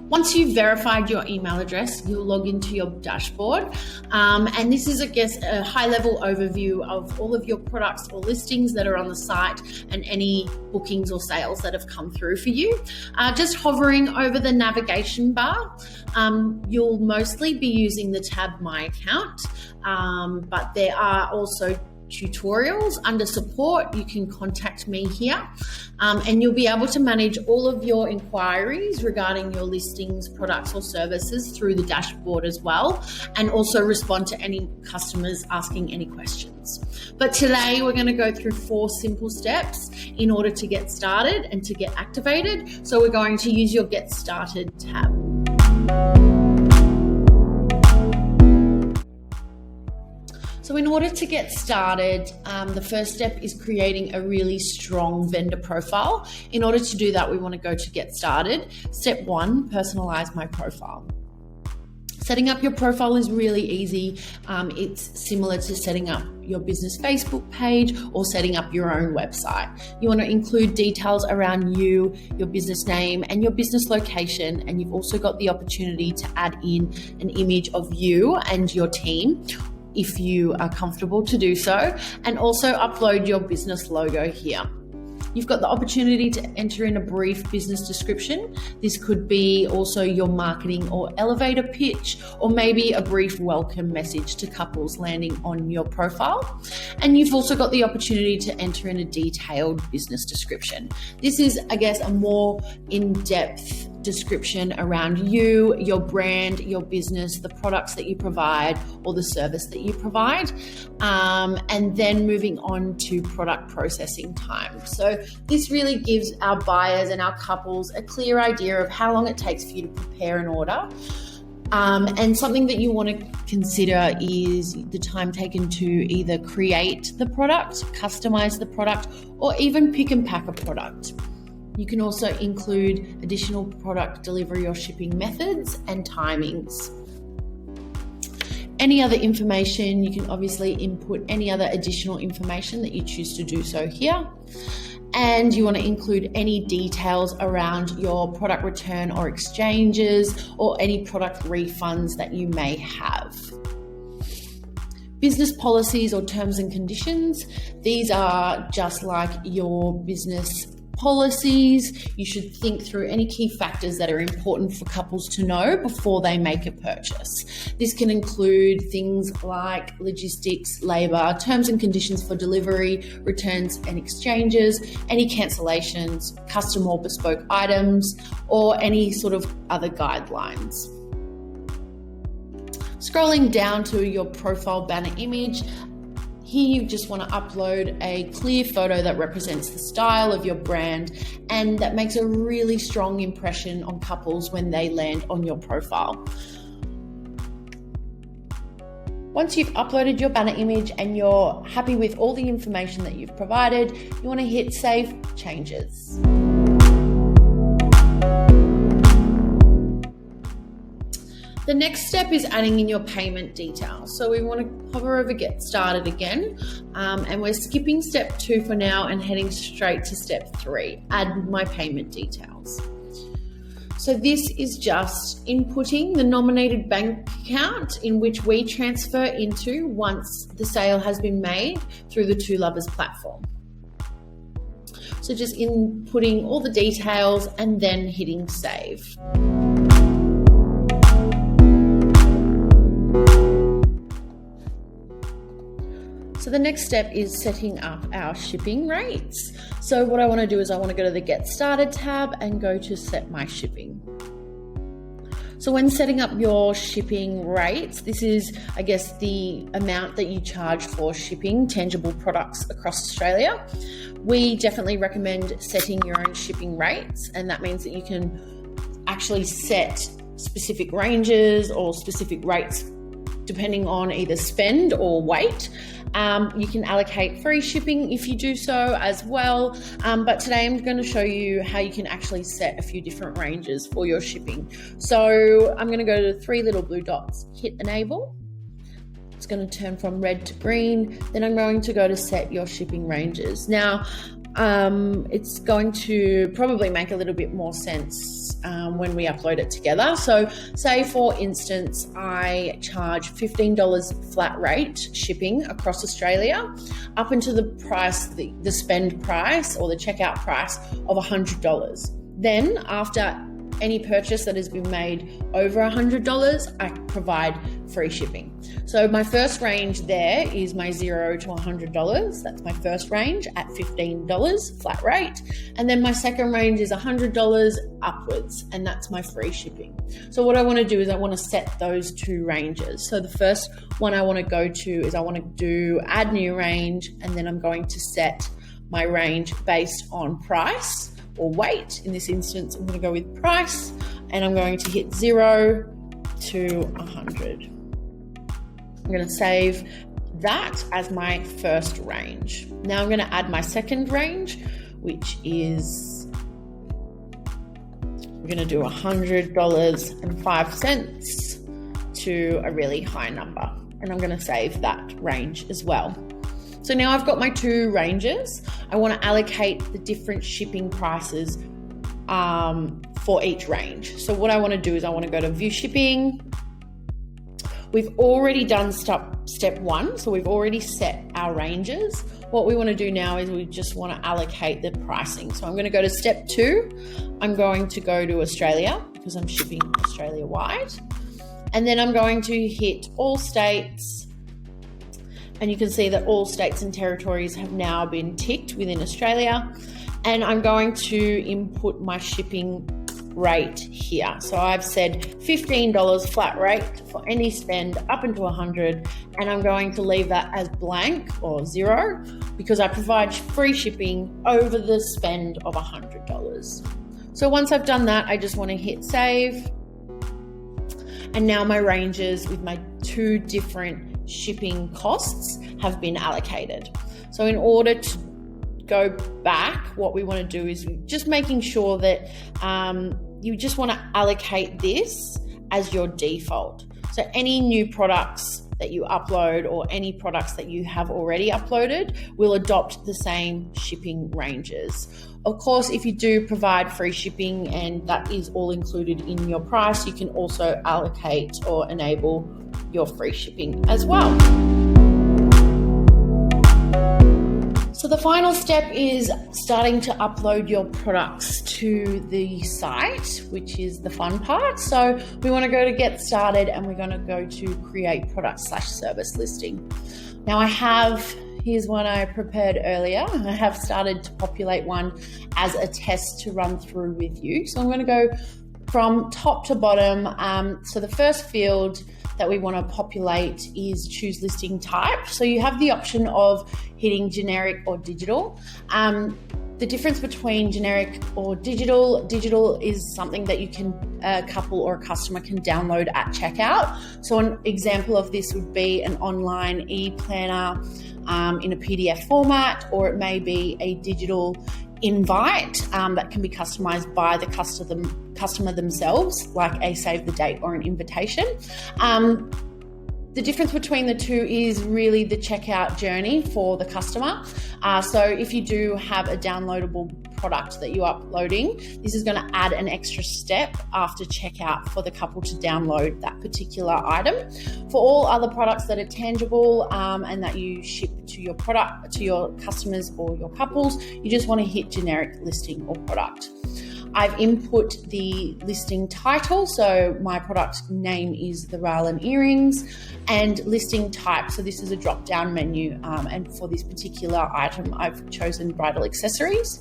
Once you've verified your email address, you'll log into your dashboard. And this is, I guess, a high-level overview of all of your products or listings that are on the site and any bookings or sales that have come through for you. Just hovering over the navigation bar, you'll mostly be using the tab My Account, but there are also tutorials under support. You can contact me here, and you'll be able to manage all of your inquiries regarding your listings, products or services through the dashboard as well, and also respond to any customers asking any questions. But today we're going to go through 4 simple steps in order to get started and to get activated. So we're going to use your Get Started tab. So in order to get started, the first step is creating a really strong vendor profile. In order to do that, we want to go to Get Started. Step 1, personalize my profile. Setting up your profile is really easy. It's similar to setting up your business Facebook page or setting up your own website. You want to include details around you, your business name and your business location. And you've also got the opportunity to add in an image of you and your team, if you are comfortable to do so, and also upload your business logo here. You've got the opportunity to enter in a brief business description. This could be also your marketing or elevator pitch, or maybe a brief welcome message to couples landing on your profile. And you've also got the opportunity to enter in a detailed business description. This is, I guess, a more in-depth description around you, your brand, your business, the products that you provide or the service that you provide, and then moving on to product processing time. So this really gives our buyers and our couples a clear idea of how long it takes for you to prepare an order. And something that you want to consider is the time taken to either create the product, customize the product, or even pick and pack a product. You can also include additional product delivery or shipping methods and timings. Any other information, you can obviously input any other additional information that you choose to do so here. And you want to include any details around your product return or exchanges or any product refunds that you may have. Business policies or terms and conditions, these are just like your business policies. You should think through any key factors that are important for couples to know before they make a purchase. This can include things like logistics, labor, terms and conditions for delivery, returns and exchanges, any cancellations, custom or bespoke items, or any sort of other guidelines. Scrolling down to your profile banner image, here you just want to upload a clear photo that represents the style of your brand and that makes a really strong impression on couples when they land on your profile. Once you've uploaded your banner image and you're happy with all the information that you've provided, you want to hit Save Changes. The next step is adding in your payment details. So we want to hover over Get Started again, and we're skipping step 2 for now and heading straight to step 3, Add My Payment Details. So this is just inputting the nominated bank account in which we transfer into once the sale has been made through the Two Lovers platform. So just inputting all the details and then hitting Save. So the next step is setting up our shipping rates. So what I want to do is I want to go to the Get Started tab and go to Set My Shipping. So when setting up your shipping rates, this is, I guess, the amount that you charge for shipping tangible products across Australia. We definitely recommend setting your own shipping rates, and that means that you can actually set specific ranges or specific rates depending on either spend or weight. You can allocate free shipping if you do so as well. But today I'm going to show you how you can actually set a few different ranges for your shipping. So I'm going to go to the 3 little blue dots, hit Enable. It's going to turn from red to green. Then I'm going to go to Set Your Shipping Ranges. Now, it's going to probably make a little bit more sense when we upload it together. So say for instance, I charge $15 flat rate shipping across Australia up into the price, the spend price or the checkout price of $100. Then after any purchase that has been made over $100, I provide free shipping. So my first range there is my $0 to $100. That's my first range at $15 flat rate. And then my second range is $100 upwards, and that's my free shipping. So what I want to do is I want to set those two ranges. So the first one I want to go to is I want to do add new range, and then I'm going to set my range based on price or weight. In this instance, I'm going to go with price, and I'm going to hit 0 to 100. I'm going to save that as my first range. Now I'm going to add my second range, which is, we're going to do $100.05 to a really high number. And I'm going to save that range as well. So now I've got my two ranges. I want to allocate the different shipping prices for each range. So what I want to do is I want to go to view shipping. We've already done step one, so we've already set our ranges. What we want to do now is we just want to allocate the pricing. So I'm going to go to step 2. I'm going to go to Australia because I'm shipping Australia wide. And then I'm going to hit all states. And you can see that all states and territories have now been ticked within Australia. And I'm going to input my shipping rate here. So I've said $15 flat rate for any spend up into 100, and I'm going to leave that as blank or 0 because I provide free shipping over the spend of $100. So once I've done that, I just want to hit save. And now my ranges with my two different shipping costs have been allocated. So in order to go back, what we want to do is just making sure that you just want to allocate this as your default. So any new products that you upload or any products that you have already uploaded will adopt the same shipping ranges. Of course, if you do provide free shipping and that is all included in your price, you can also allocate or enable your free shipping as well. So the final step is starting to upload your products to the site, which is the fun part. So we want to go to get started and we're going to go to create product/service listing. Now here's one I prepared earlier. I have started to populate one as a test to run through with you. So I'm going to go from top to bottom. So the first field that we want to populate is choose listing type. So you have the option of hitting generic or digital. The difference between generic or digital is something that a couple or a customer can download at checkout. So an example of this would be an online e-planner in a PDF format, or it may be a digital invite that can be customized by the customer themselves, like a save the date or an invitation. The difference between the two is really the checkout journey for the customer. So if you do have a downloadable product that you're uploading, this is going to add an extra step after checkout for the couple to download that particular item. For all other products that are tangible and that you ship to your customers or your couples, you just want to hit generic listing or product. I've input the listing title, so my product name is the Rylan earrings, and listing type, so this is a drop-down menu, and for this particular item I've chosen bridal accessories.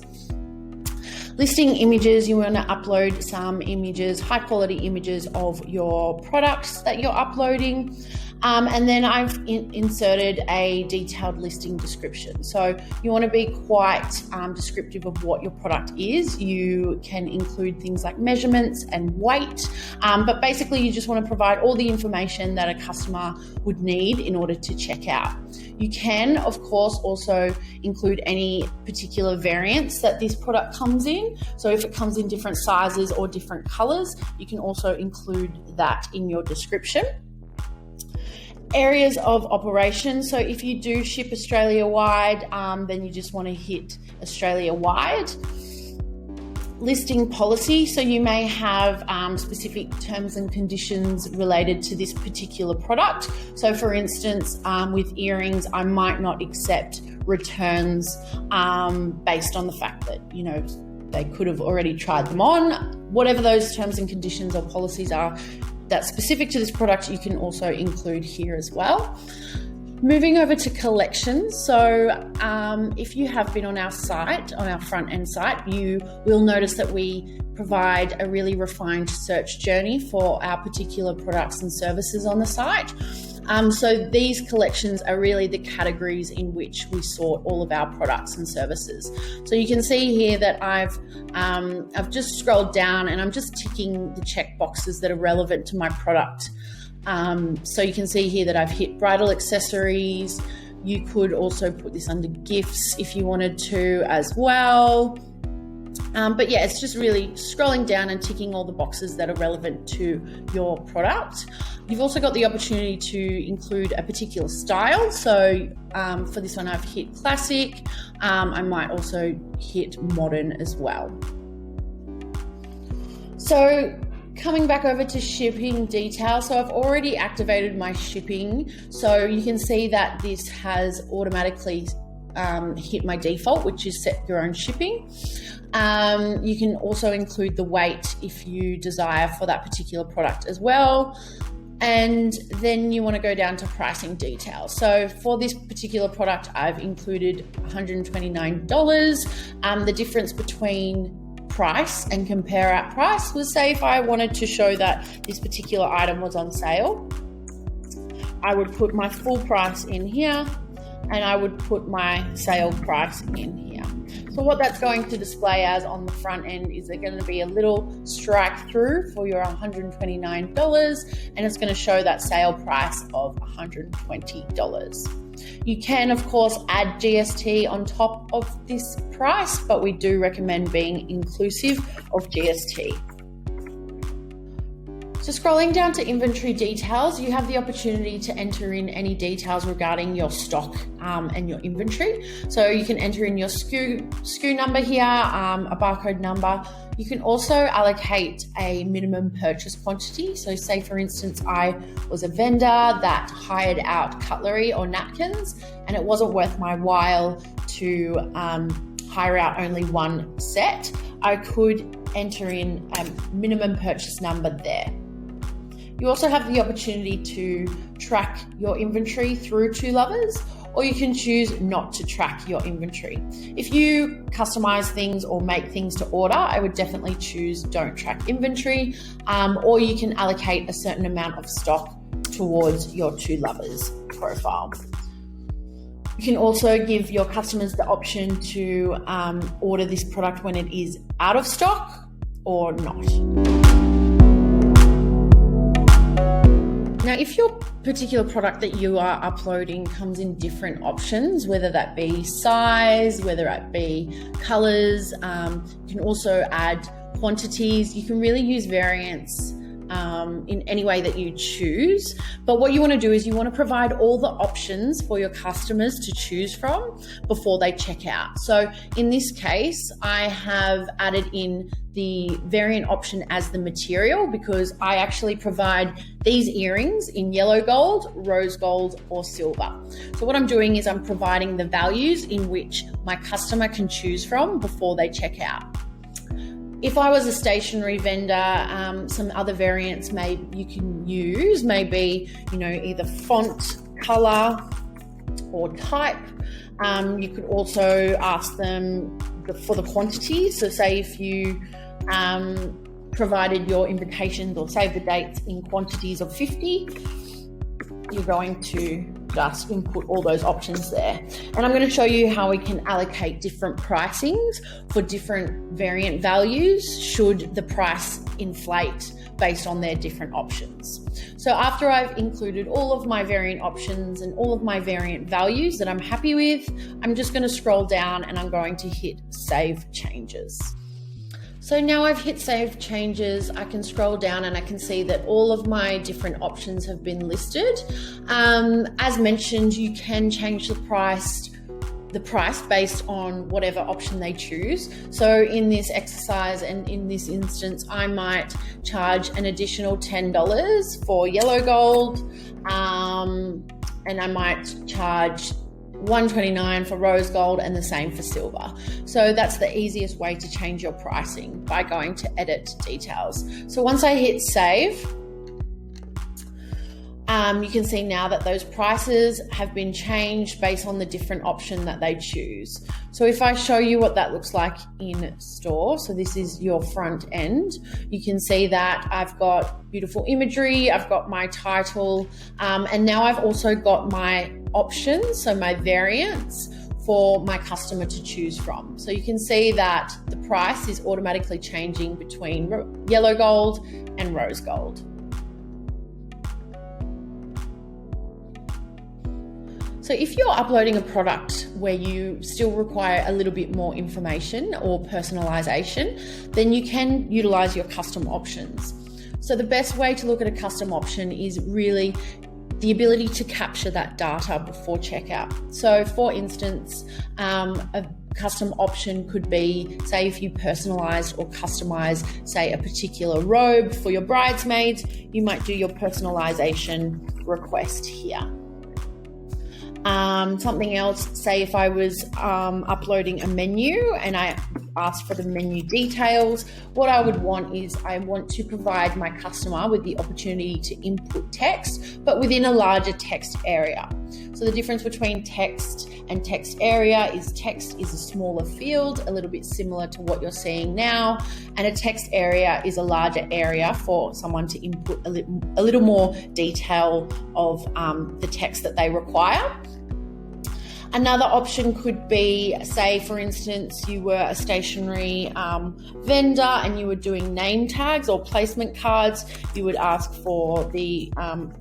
Listing images, you want to upload some images, high quality images of your products that you're uploading. And then I've inserted a detailed listing description. So you want to be quite descriptive of what your product is. You can include things like measurements and weight, but basically you just want to provide all the information that a customer would need in order to check out. You can, of course, also include any particular variants that this product comes in. So if it comes in different sizes or different colors, you can also include that in your description. Areas of operation. So if you do ship Australia-wide, then you just want to hit Australia-wide. Listing policy. So you may have specific terms and conditions related to this particular product. So for instance, with earrings, I might not accept returns based on the fact that, they could have already tried them on. Whatever those terms and conditions or policies are that's specific to this product, you can also include here as well. Moving over to collections. So if you have been on our site, on our front end site, you will notice that we provide a really refined search journey for our particular products and services on the site. So these collections are really the categories in which we sort all of our products and services. So you can see here that I've just scrolled down and I'm just ticking the check boxes that are relevant to my product. So you can see here that I've hit bridal accessories. You could also put this under gifts if you wanted to as well. But yeah, it's just really scrolling down and ticking all the boxes that are relevant to your product. You've also got the opportunity to include a particular style. So for this one, I've hit classic. I might also hit modern as well. So coming back over to shipping details. So I've already activated my shipping. So you can see that this has automatically hit my default, which is set your own shipping. You can also include the weight if you desire for that particular product as well. And then you want to go down to pricing details. So for this particular product, I've included $129. The difference between price and compare at price was, say if I wanted to show that this particular item was on sale, I would put my full price in here and I would put my sale price in here. So what that's going to display as on the front end is there going to be a little strike through for your $129 and it's going to show that sale price of $120. You can, of course, add GST on top of this price, but we do recommend being inclusive of GST. So scrolling down to inventory details, you have the opportunity to enter in any details regarding your stock and your inventory. So you can enter in your SKU number here, a barcode number. You can also allocate a minimum purchase quantity. So say for instance, I was a vendor that hired out cutlery or napkins and it wasn't worth my while to hire out only one set. I could enter in a minimum purchase number there. You also have the opportunity to track your inventory through Two Lovers, or you can choose not to track your inventory. If you customize things or make things to order, I would definitely choose don't track inventory, or you can allocate a certain amount of stock towards your Two Lovers profile. You can also give your customers the option to order this product when it is out of stock or not. Now, if your particular product that you are uploading comes in different options, whether that be size, whether it be colors, you can also add quantities. You can really use variants in any way that you choose. But what you want to do is you want to provide all the options for your customers to choose from before they check out. So in this case, I have added in the variant option as the material because I actually provide these earrings in yellow gold, rose gold, or silver. So what I'm doing is I'm providing the values in which my customer can choose from before they check out. If I was a stationery vendor, some other variants you can use may be, either font, color, or type. You could also ask them for the quantity. So say if you provided your invitations or save the dates in quantities of 50, you're going to just input all those options there. And I'm going to show you how we can allocate different pricings for different variant values should the price inflate based on their different options. So after I've included all of my variant options and all of my variant values that I'm happy with, I'm just going to scroll down and I'm going to hit Save Changes. So now I've hit save changes, I can scroll down and I can see that all of my different options have been listed. As mentioned, you can change the price based on whatever option they choose. So in this exercise and in this instance, I might charge an additional $10 for yellow gold, and I might charge $129 for rose gold and the same for silver. So that's the easiest way to change your pricing, by going to edit details. So once I hit save, you can see now that those prices have been changed based on the different option that they choose. So if I show you what that looks like in store, so this is your front end, you can see that I've got beautiful imagery, I've got my title, and now I've also got my options, so my variants for my customer to choose from. So you can see that the price is automatically changing between yellow gold and rose gold. So if you're uploading a product where you still require a little bit more information or personalization, then you can utilize your custom options. So the best way to look at a custom option is really the ability to capture that data before checkout. So for instance, a custom option could be, say if you personalize or customize, say a particular robe for your bridesmaids, you might do your personalization request here. Something else, say if I was uploading a menu and I asked for the menu details, what I would want is I want to provide my customer with the opportunity to input text, but within a larger text area. So the difference between text and text area is text is a smaller field, a little bit similar to what you're seeing now, and a text area is a larger area for someone to input a little more detail of the text that they require. Another option could be, say for instance, you were a stationery vendor and you were doing name tags or placement cards. You would ask for the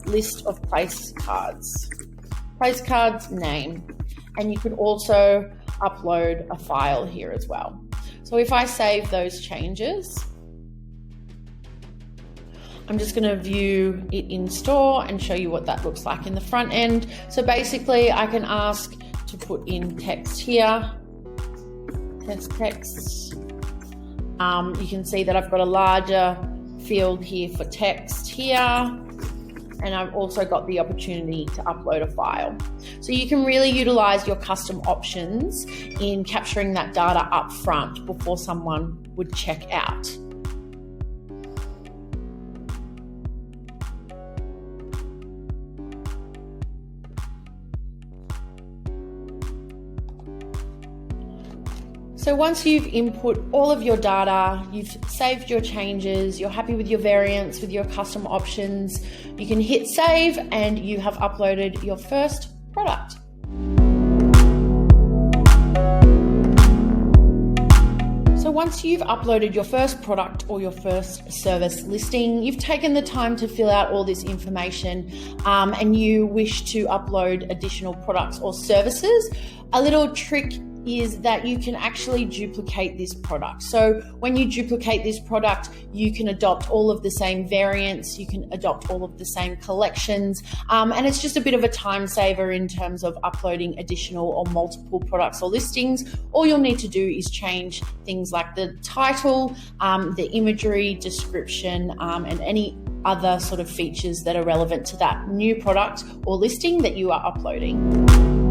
list of place cards name, and you could also upload a file here as well. So if I save those changes, I'm just going to view it in store and show you what that looks like in the front end. So basically I can ask to put in text here, text. You can see that I've got a larger field here for text here, and I've also got the opportunity to upload a file. So you can really utilize your custom options in capturing that data up front before someone would check out. So once you've input all of your data, you've saved your changes, you're happy with your variants, with your custom options, you can hit save and you have uploaded your first product. So once you've uploaded your first product or your first service listing, you've taken the time to fill out all this information, and you wish to upload additional products or services, a little trick is that you can actually duplicate this product. So when you duplicate this product, you can adopt all of the same variants, you can adopt all of the same collections, and it's just a bit of a time saver in terms of uploading additional or multiple products or listings. All you'll need to do is change things like the title, the imagery, description, and any other sort of features that are relevant to that new product or listing that you are uploading.